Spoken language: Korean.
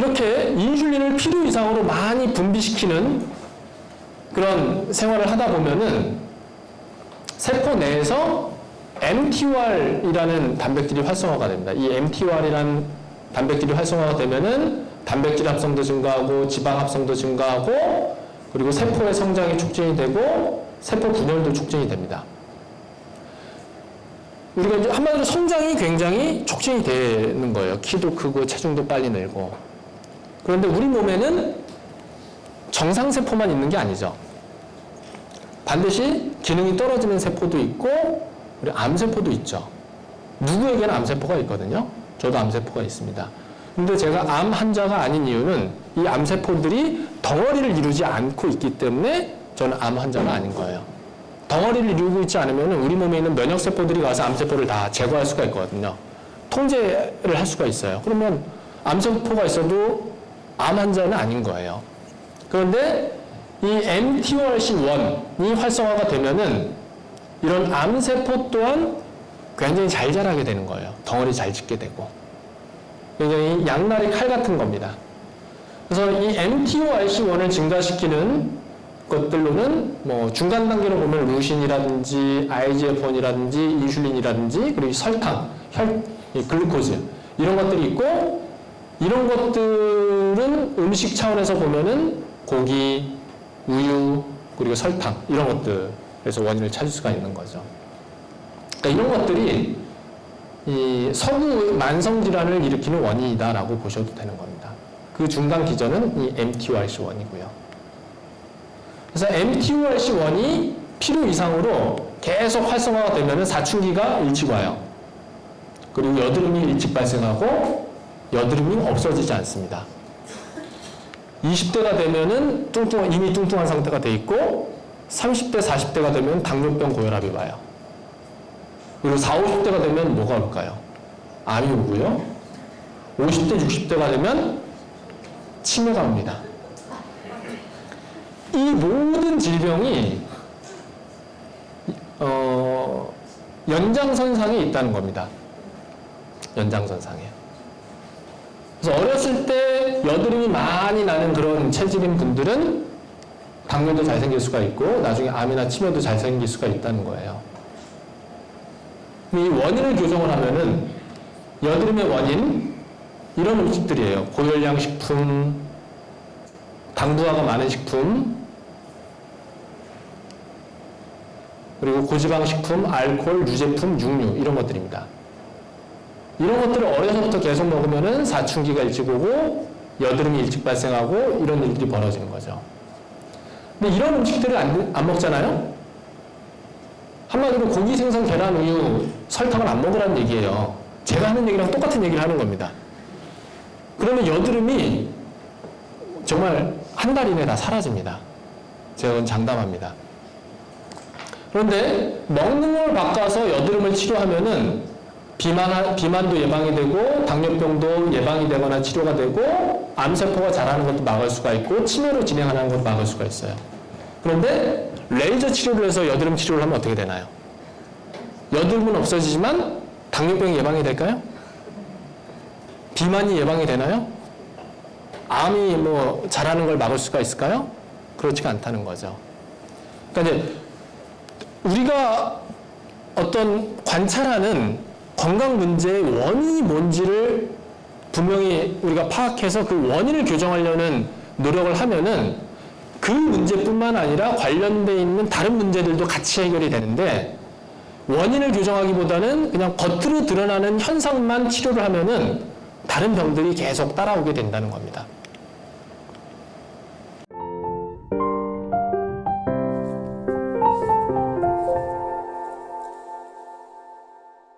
이렇게 인슐린을 필요 이상으로 많이 분비시키는 그런 생활을 하다 보면은 세포 내에서 mTOR이라는 단백질이 활성화가 됩니다. 이 mTOR이라는 단백질이 활성화가 되면은 단백질 합성도 증가하고 지방 합성도 증가하고 그리고 세포의 성장이 촉진이 되고 세포 분열도 촉진이 됩니다. 우리가 이제 한마디로 성장이 굉장히 촉진이 되는 거예요. 키도 크고 체중도 빨리 늘고. 그런데 우리 몸에는 정상세포만 있는 게 아니죠. 반드시 기능이 떨어지는 세포도 있고 우리 암세포도 있죠. 누구에게는 암세포가 있거든요. 저도 암세포가 있습니다. 근데 제가 암 환자가 아닌 이유는 이 암세포들이 덩어리를 이루지 않고 있기 때문에 저는 암 환자가 아닌 거예요. 덩어리를 이루고 있지 않으면 우리 몸에 있는 면역세포들이 가서 암세포를 다 제거할 수가 있거든요. 통제를 할 수가 있어요. 그러면 암세포가 있어도 암 환자는 아닌 거예요. 그런데 이 mTORC1이 활성화가 되면은 이런 암세포 또한 굉장히 잘 자라게 되는 거예요. 덩어리 잘 짓게 되고. 굉장히 양날의 칼 같은 겁니다. 그래서 이 mTORC1을 증가시키는 것들로는 뭐 중간 단계로 보면 루신이라든지 IGF-1이라든지 인슐린이라든지 그리고 설탕, 글루코즈 이런 것들이 있고 이런 것들은 음식 차원에서 보면은 고기, 우유, 그리고 설탕 이런 것들에서 원인을 찾을 수가 있는 거죠. 그러니까 이런 것들이 이 서구 만성질환을 일으키는 원인이다라고 보셔도 되는 겁니다. 그 중간 기전은 이 mTORC1이고요. 그래서 mTORC1이 필요 이상으로 계속 활성화가 되면 사춘기가 일찍 와요. 그리고 여드름이 일찍 발생하고 여드름이 없어지지 않습니다. 20대가 되면은 이미 뚱뚱한 상태가 돼 있고 30대, 40대가 되면 당뇨병, 고혈압이 와요. 그리고 40, 50대가 되면 뭐가 올까요? 암이 오고요. 50대, 60대가 되면 치매가 옵니다. 이 모든 질병이 연장선상에 있다는 겁니다. 연장선상에. 그래서 어렸을 때 여드름이 많이 나는 그런 체질인 분들은 당뇨도 잘 생길 수가 있고 나중에 암이나 치매도 잘 생길 수가 있다는 거예요. 이 원인을 교정을 하면은 여드름의 원인 이런 음식들이에요. 고열량 식품, 당부화가 많은 식품, 그리고 고지방 식품, 알코올, 유제품, 육류 이런 것들입니다. 이런 것들을 어려서부터 계속 먹으면은 사춘기가 일찍 오고 여드름이 일찍 발생하고 이런 일들이 벌어지는 거죠. 근데 이런 음식들을 안 먹잖아요? 한마디로 고기, 생선, 계란, 우유, 설탕을 안 먹으라는 얘기예요. 제가 하는 얘기랑 똑같은 얘기를 하는 겁니다. 그러면 여드름이 정말 한 달 이내에 다 사라집니다. 제가 그건 장담합니다. 그런데 먹는 걸 바꿔서 여드름을 치료하면은 비만도 예방이 되고 당뇨병도 예방이 되거나 치료가 되고 암세포가 자라는 것도 막을 수가 있고 치매로 진행하는 것도 막을 수가 있어요. 그런데 레이저 치료를 해서 여드름 치료를 하면 어떻게 되나요? 여드름은 없어지지만 당뇨병이 예방이 될까요? 비만이 예방이 되나요? 암이 뭐 자라는 걸 막을 수가 있을까요? 그렇지가 않다는 거죠. 그러니까 이제 우리가 어떤 관찰하는 건강 문제의 원인이 뭔지를 분명히 우리가 파악해서 그 원인을 교정하려는 노력을 하면은 그 문제뿐만 아니라 관련돼 있는 다른 문제들도 같이 해결이 되는데 원인을 교정하기보다는 그냥 겉으로 드러나는 현상만 치료를 하면은 다른 병들이 계속 따라오게 된다는 겁니다.